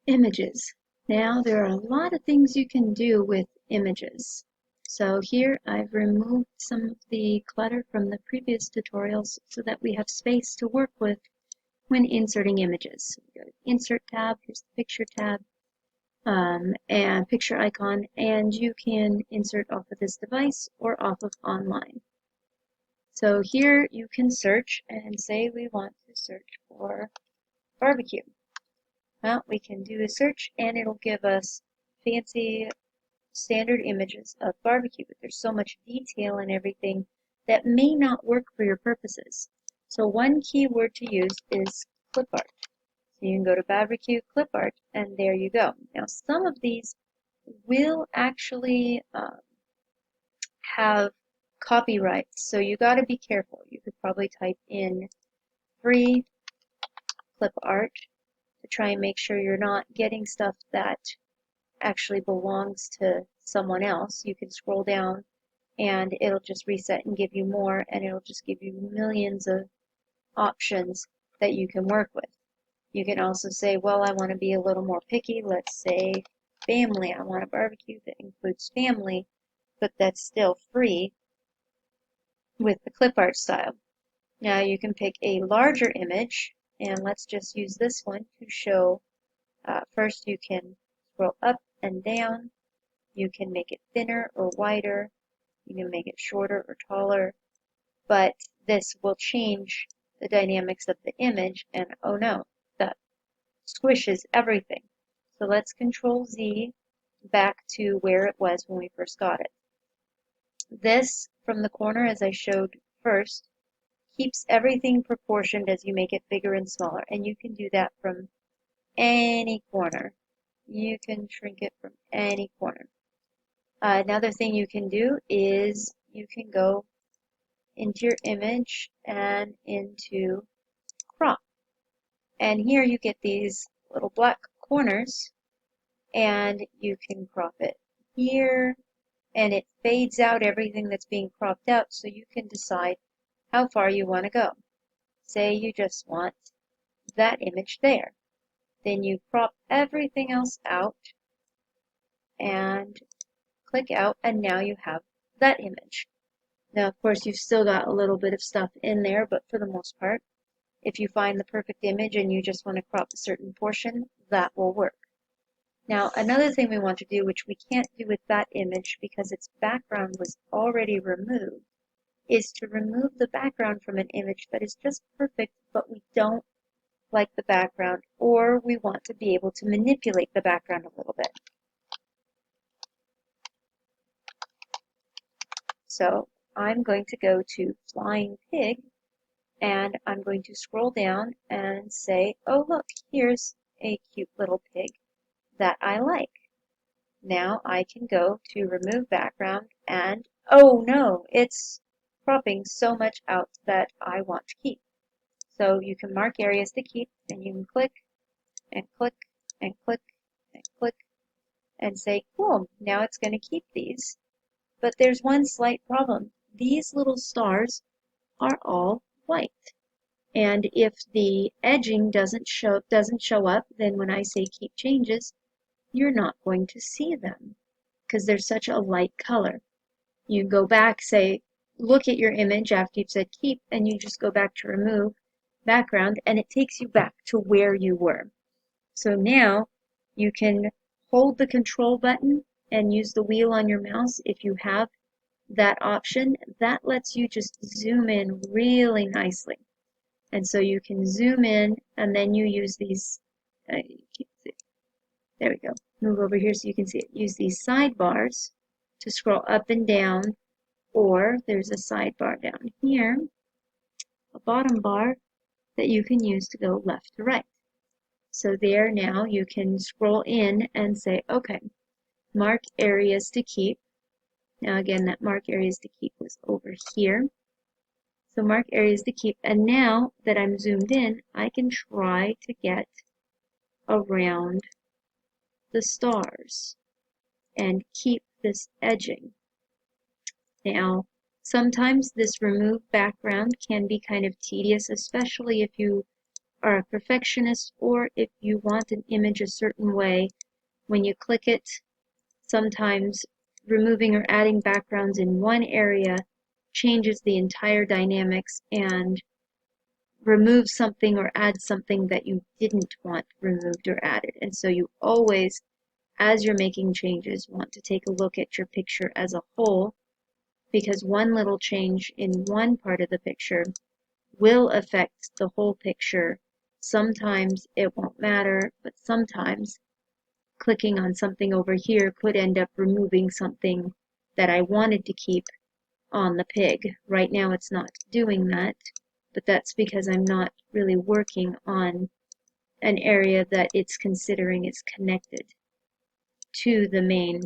Images. Now there are a lot of things you can do with images. So here I've removed some of the clutter from the previous tutorials so that we have space to work with when inserting images. So we go to Insert tab, here's the Picture tab, and Picture icon, and you can insert off of this device or off of online. So here you can search and say we want to search for barbecue. Well, we can do a search and it'll give us fancy standard images of barbecue, but there's so much detail and everything that may not work for your purposes. So one key word to use is Clipart. So you can go to barbecue Clipart and there you go. Now some of these will actually have copyrights, so you got to be careful. You could probably type in free Clipart to try and make sure you're not getting stuff that actually belongs to someone else. You can scroll down and it'll just reset and give you more, and it'll just give you millions of options that you can work with. You can also say, well, I want to be a little more picky. Let's say family. I want a barbecue that includes family, but that's still free with the clip art style. Now you can pick a larger image, and let's just use this one to show. First you can scroll up and down. You can make it thinner or wider. You can make it shorter or taller. But this will change the dynamics of the image, and oh no, that squishes everything. So let's Control Z back to where it was when we first got it. This, from the corner as I showed first, keeps everything proportioned as you make it bigger and smaller, and you can do that from any corner. You can shrink it from any corner. Another thing you can do is you can go into your image and into crop. And here you get these little black corners, and you can crop it here, and it fades out everything that's being cropped out, so you can decide how far you want to go. Say you just want that image there. Then you crop everything else out and click out, and now you have that image. Now, of course, you've still got a little bit of stuff in there, but for the most part, if you find the perfect image and you just want to crop a certain portion, that will work. Now, another thing we want to do, which we can't do with that image because its background was already removed, is to remove the background from an image that is just perfect, but we don't like the background, or we want to be able to manipulate the background a little bit. So I'm going to go to Flying Pig, and I'm going to scroll down and say, oh look, here's a cute little pig that I like. Now I can go to Remove Background, and oh no, it's cropping so much out that I want to keep. So you can mark areas to keep, and you can click and click and click and click and say, cool, now it's going to keep these. But there's one slight problem. These little stars are all white. And if the edging doesn't show up, then when I say keep changes, you're not going to see them because they're such a light color. You go back, say, look at your image after you've said keep, and you just go back to remove background, and it takes you back to where you were. So now you can hold the control button and use the wheel on your mouse if you have that option. That lets you just zoom in really nicely. And so you can zoom in, and then you use these, there we go, move over here so you can see it. Use these sidebars to scroll up and down, or there's a sidebar down here, a bottom bar that you can use to go left to right. So there now you can scroll in and say, okay, mark areas to keep. Now again, that mark areas to keep was over here. So mark areas to keep, and now that I'm zoomed in, I can try to get around the stars and keep this edging. Now, sometimes this remove background can be kind of tedious, especially if you are a perfectionist, or if you want an image a certain way, when you click it, sometimes removing or adding backgrounds in one area changes the entire dynamics and removes something or adds something that you didn't want removed or added. And so you always, as you're making changes, want to take a look at your picture as a whole, because one little change in one part of the picture will affect the whole picture. Sometimes it won't matter, but sometimes clicking on something over here could end up removing something that I wanted to keep on the pig. Right now it's not doing that, but that's because I'm not really working on an area that it's considering is connected to the main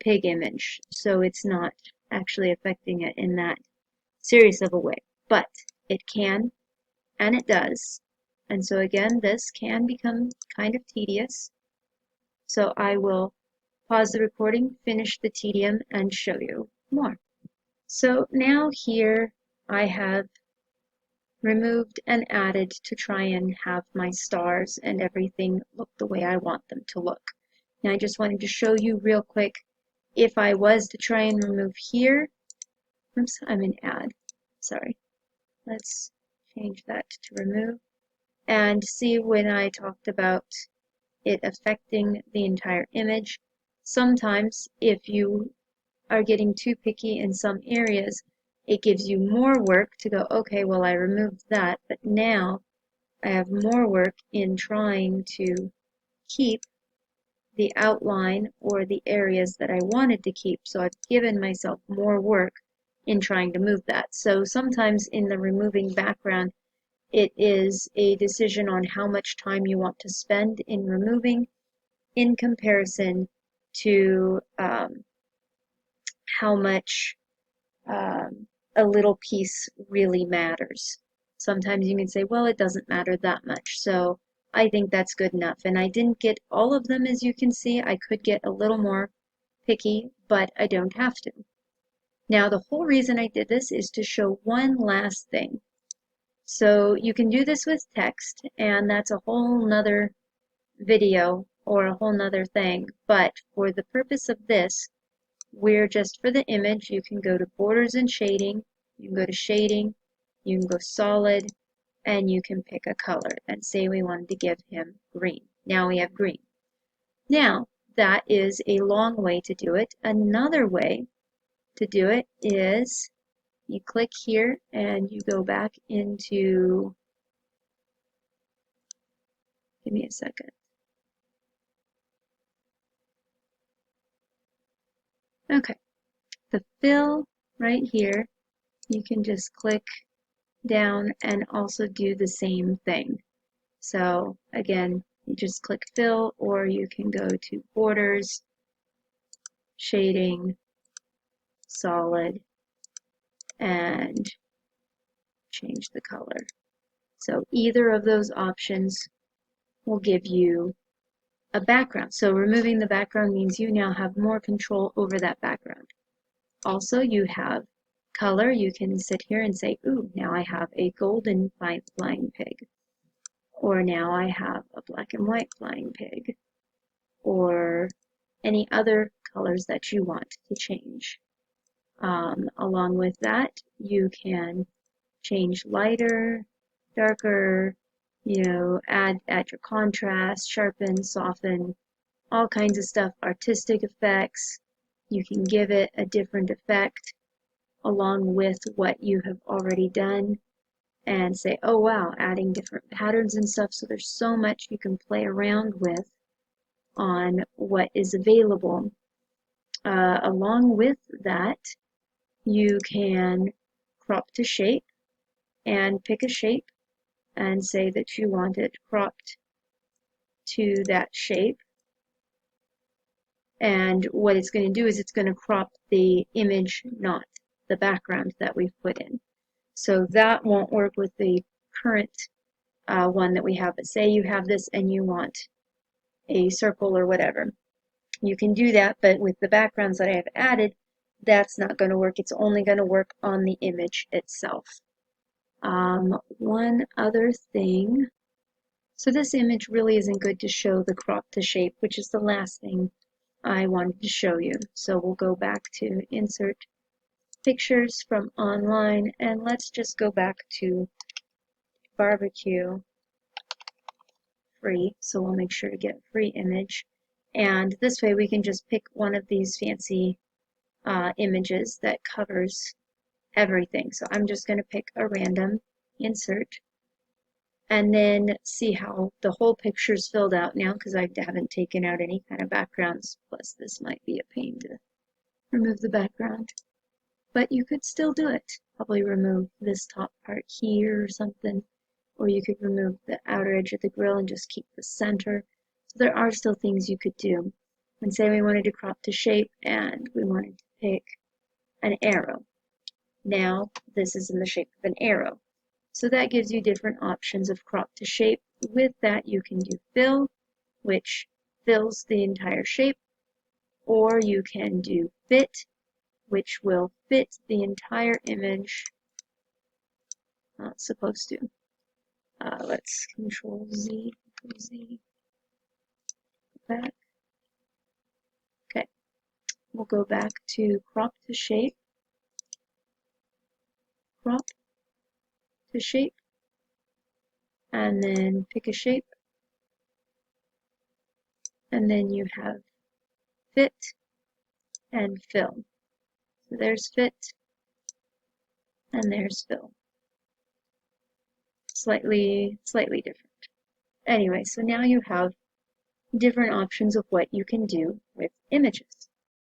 pig image. So it's not actually affecting it in that serious of a way. But it can, and it does. And so again, this can become kind of tedious. So I will pause the recording, finish the tedium, and show you more. So now here I have removed and added to try and have my stars and everything look the way I want them to look. Now I just wanted to show you real quick, if I was to try and remove here, oops, I'm in add, sorry. Let's change that to remove. And see, when I talked about it affecting the entire image, sometimes if you are getting too picky in some areas, it gives you more work to go, okay, well, I removed that, but now I have more work in trying to keep the outline or the areas that I wanted to keep. So I've given myself more work in trying to move that. So sometimes in the removing background, it is a decision on how much time you want to spend in removing in comparison to how much a little piece really matters. Sometimes you can say, well, it doesn't matter that much. So I think that's good enough. And I didn't get all of them, as you can see. I could get a little more picky, but I don't have to. Now, the whole reason I did this is to show one last thing. So you can do this with text, and that's a whole nother video or a whole nother thing. But for the purpose of this, we're just for the image, you can go to borders and shading, you can go to shading, you can go solid, and you can pick a color and say we wanted to give him green. Now we have green. Now, that is a long way to do it. Another way to do it is you click here and you go back into, give me a second. Okay, the fill right here, you can just click down and also do the same thing. So again, you just click fill, or you can go to borders, shading, solid, and change the color. So either of those options will give you a background. So removing the background means you now have more control over that background. Also, you have color. You can sit here and say, ooh, now I have a golden flying pig. Or now I have a black and white flying pig. Or any other colors that you want to change. Along with that, you can change lighter, darker, add your contrast, sharpen, soften, all kinds of stuff, artistic effects. You can give it a different effect along with what you have already done and say, oh wow, adding different patterns and stuff. So there's so much you can play around with on what is available. Along with that, you can crop to shape and pick a shape and say that you want it cropped to that shape. And what it's going to do is it's going to crop the image, not the background that we've put in. So that won't work with the current one that we have. But say you have this and you want a circle or whatever. You can do that, but with the backgrounds that I have added, that's not going to work. It's only going to work on the image itself. One other thing So this image really isn't good to show the crop to shape, which is the last thing I wanted to show you. So we'll go back to Insert Pictures from Online, and let's just go back to Barbecue Free. So we'll make sure to get a free image. And this way we can just pick one of these fancy images that covers everything. So I'm just going to pick a random insert and then see how the whole picture is filled out now because I haven't taken out any kind of backgrounds. Plus this might be a pain to remove the background. But you could still do it. Probably remove this top part here or something. Or you could remove the outer edge of the grill and just keep the center. So there are still things you could do. And say we wanted to crop to shape and we wanted to pick an arrow. Now this is in the shape of an arrow. So that gives you different options of crop to shape. With that you can do fill, which fills the entire shape, or you can do fit, which will fit the entire image. Not supposed to. Let's Control Z, back. Okay, we'll go back to crop to shape, crop to shape, and then pick a shape, and then you have fit and fill. So there's fit, and there's fill. Slightly different. Anyway, so now you have different options of what you can do with images.